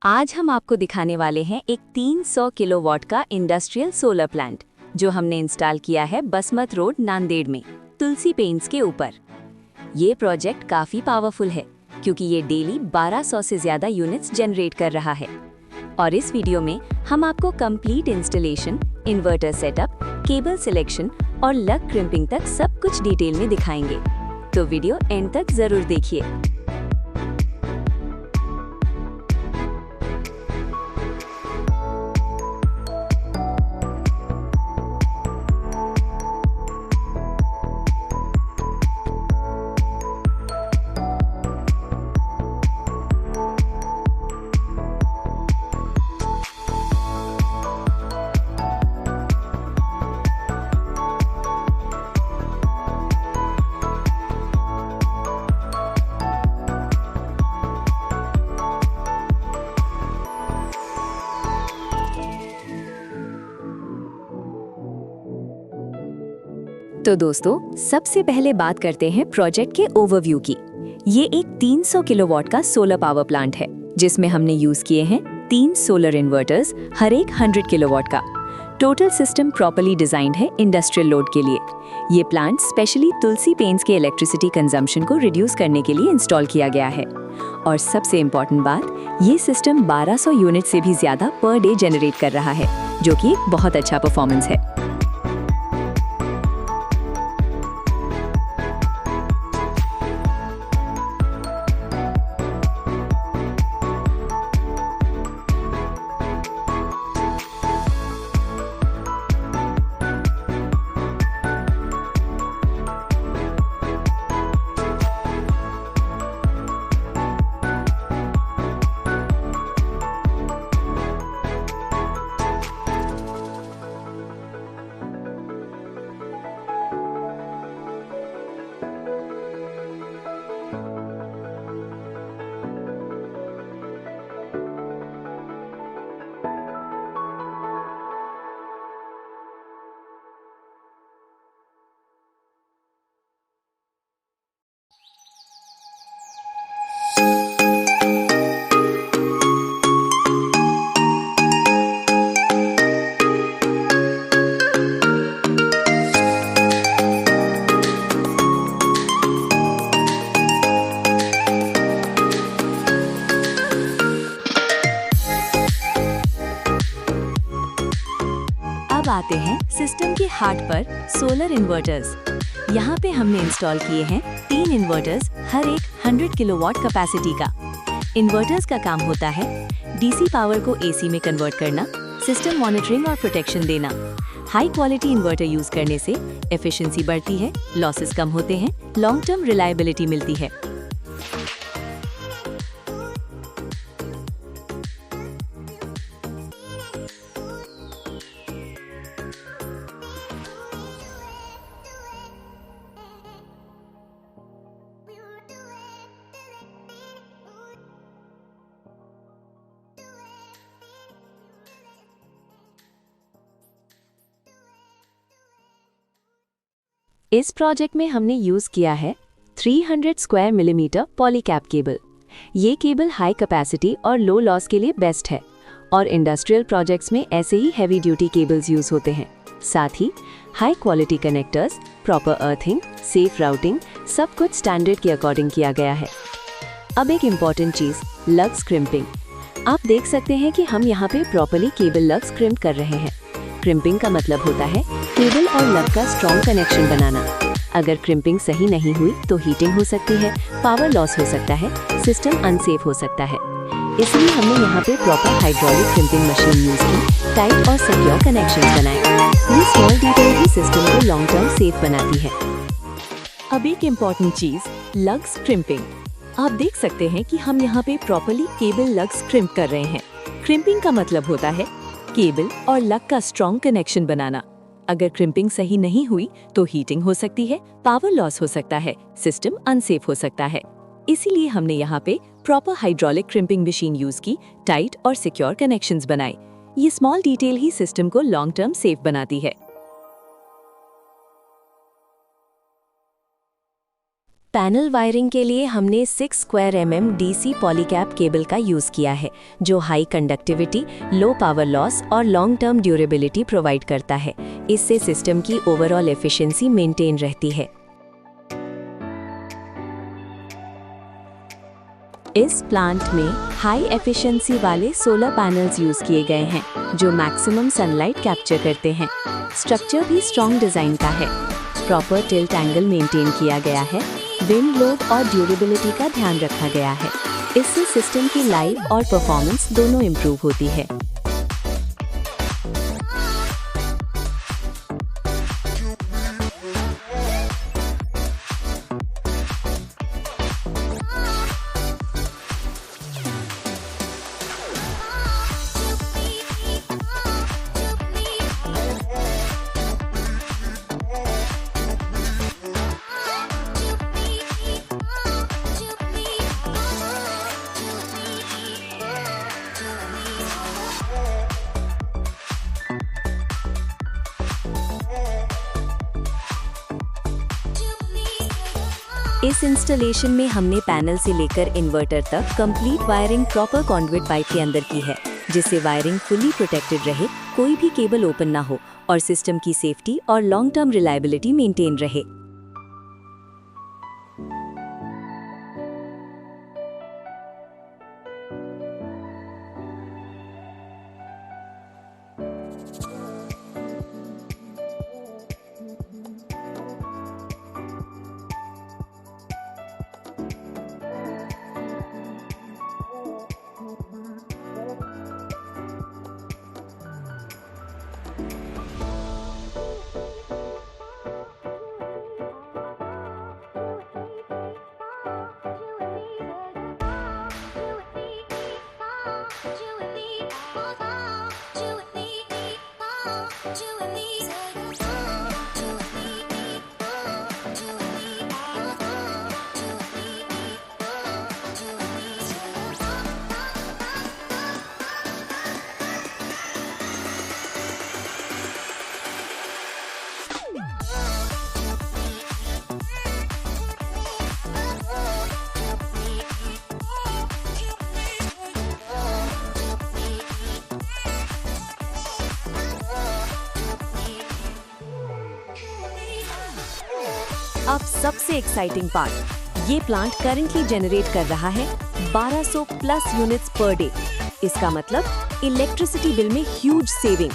आज हम आपको दिखाने वाले हैं एक 300 किलोवाट का इंडस्ट्रियल सोलर प्लांट जो हमने इंस्टॉल किया है बसमत रोड नांदेड़ में तुलसी पेंट्स के ऊपर। ये प्रोजेक्ट काफी पावरफुल है क्योंकि ये डेली 1200 से ज्यादा यूनिट्स जनरेट कर रहा है। और इस वीडियो में हम आपको complete installation, inverter setup, cable selection और लग क्रिम्पिंग तक सब कुछ डिटेल में दिखाएंगे, तो वीडियो एंड तक जरूर देखिए। तो दोस्तों, सबसे पहले बात करते हैं प्रोजेक्ट के ओवरव्यू की। ये एक 300 किलोवाट का सोलर पावर प्लांट है जिसमें हमने यूज किए हैं 3 सोलर इन्वर्टर्स, हर एक 100 किलोवाट का। टोटल सिस्टम प्रॉपर्ली डिजाइंड है इंडस्ट्रियल लोड के लिए। ये प्लांट स्पेशली तुलसी पेंट्स के इलेक्ट्रिसिटी कंजम्पशन को रिड्यूस करने के लिए इंस्टॉल किया गया है। और सबसे इम्पोर्टेंट बात, ये सिस्टम 1200 यूनिट से भी ज्यादा पर डे जनरेट कर रहा है, जो कि एक बहुत अच्छा परफॉर्मेंस है। अब आते हैं सिस्टम के हार्ट पर, सोलर इन्वर्टर्स। यहाँ पे हमने इंस्टॉल किए हैं 3 इन्वर्टर्स, हर एक 100 किलोवाट कैपेसिटी का। इन्वर्टर्स का काम होता है डीसी पावर को एसी में कन्वर्ट करना, सिस्टम मॉनिटरिंग और प्रोटेक्शन देना। हाई क्वालिटी इन्वर्टर यूज करने से एफिशिएंसी बढ़ती है, लॉसेस कम होते हैं, लॉन्ग टर्म रिलायबिलिटी मिलती है। इस प्रोजेक्ट में हमने यूज किया है 300 स्क्वायर मिलीमीटर पॉलीकैप केबल। ये केबल हाई कैपेसिटी और लो लॉस के लिए बेस्ट है और इंडस्ट्रियल प्रोजेक्ट्स में ऐसे ही हैवी ड्यूटी केबल्स यूज होते हैं। साथ ही high quality connectors, proper earthing, safe routing, सब कुछ स्टैंडर्ड के अकॉर्डिंग किया गया है। अब एक इम्पॉर्टेंट चीज, लग्स क्रिम्पिंग। आप देख सकते हैं कि हम यहाँ पे प्रॉपरली केबल लग्स क्रिम्प कर रहे हैं। क्रिम्पिंग का मतलब होता है केबल और लग का स्ट्रॉन्ग कनेक्शन बनाना। अगर क्रिम्पिंग सही नहीं हुई तो हीटिंग हो सकती है, पावर लॉस हो सकता है, सिस्टम अनसेफ हो सकता है। इसलिए हमने यहाँ पे proper hydraulic crimping machine use की, टाइट और सिक्योर कनेक्शंस बनाए। ये स्मॉल डिटेल ही सिस्टम को लॉन्ग टर्म सेफ बनाती है। अब एक इम्पॉर्टेंट चीज, लग्स क्रिम्पिंग। आप देख सकते हैं कि हम यहाँ पे प्रॉपरली केबल लग्स क्रिम्प कर रहे हैं। क्रिम्पिंग का मतलब होता है केबल और लग का स्ट्रॉन्ग कनेक्शन बनाना। अगर क्रिम्पिंग सही नहीं हुई तो हीटिंग हो सकती है, पावर लॉस हो सकता है, सिस्टम अनसेफ हो सकता है। इसीलिए हमने यहाँ पे proper hydraulic crimping machine use की, टाइट और सिक्योर कनेक्शंस बनाए। ये स्मॉल डिटेल ही सिस्टम को लॉन्ग टर्म सेफ बनाती है। पैनल वायरिंग के लिए हमने 6 square mm DC Polycab cable का यूज़ किया है, जो high conductivity, low power loss और लॉन्ग टर्म ड्यूरेबिलिटी प्रोवाइड करता है। इससे सिस्टम की ओवरऑल एफिशिएंसी मेंटेन रहती है। इस प्लांट में हाई एफिशिएंसी वाले सोलर पैनल्स यूज़ किए गए हैं, जो मैक्सिमम सनलाइट कैप्चर करते हैं। स्ट्रक्चर भी स्ट्रॉन्ग डिज़ाइन का है। प्रॉपर टिल्ट एंगल मेंटेन किया गया है। विंड लोड और ड्यूरेबिलिटी का ध्यान रखा गया है। इससे सिस्टम की लाइफ और परफॉर्मेंस दोनों इम्प्रूव होती है। इस इंस्टॉलेशन में हमने पैनल से लेकर इन्वर्टर तक complete wiring proper conduit pipe के अंदर की है, जिससे वायरिंग फुली प्रोटेक्टेड रहे, कोई भी केबल ओपन ना हो और सिस्टम की सेफ्टी और लॉन्ग टर्म रिलायबिलिटी मेंटेन रहे। अब सबसे एक्साइटिंग पार्ट, ये प्लांट करंटली जनरेट कर रहा है 1200 प्लस यूनिट्स पर डे। इसका मतलब इलेक्ट्रिसिटी बिल में huge saving,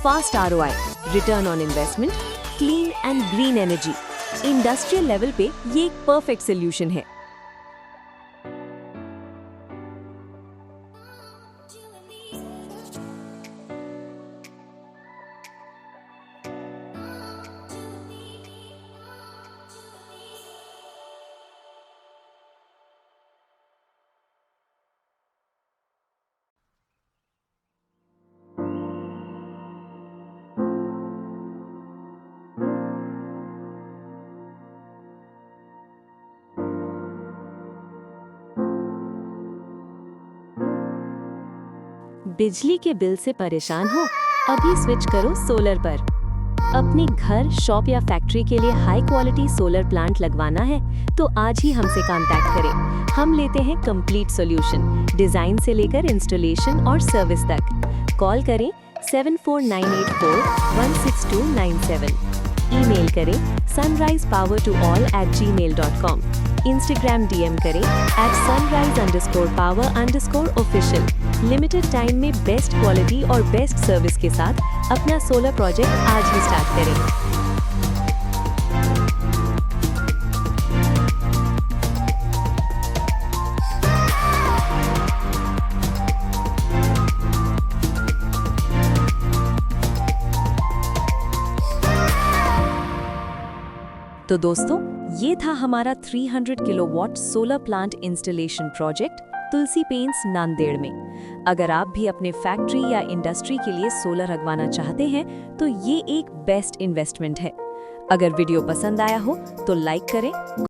fast ROI, return on investment, clean and green energy. Industrial level पे ये एक परफेक्ट सोल्यूशन है। बिजली के बिल से परेशान हो? अभी स्विच करो सोलर पर। अपने घर, शॉप या फैक्ट्री के लिए हाई क्वालिटी सोलर प्लांट लगवाना है तो आज ही हमसे कांटेक्ट करें। हम लेते हैं कंप्लीट सॉल्यूशन, डिजाइन से लेकर इंस्टॉलेशन और सर्विस तक। कॉल करें 7498416297। ईमेल करें sunrisepower2all@gmail.com। इंस्टाग्राम DM करें @sunrise_power_official। लिमिटेड टाइम में बेस्ट क्वालिटी और बेस्ट सर्विस के साथ अपना सोलर प्रोजेक्ट आज ही स्टार्ट करें। तो दोस्तों, ये था हमारा 300 kilowatt solar plant installation project Tulsi paints Nanded में। अगर आप भी अपने फैक्ट्री या इंडस्ट्री के लिए सोलर लगवाना चाहते हैं तो ये एक बेस्ट इन्वेस्टमेंट है। अगर वीडियो पसंद आया हो तो लाइक करें,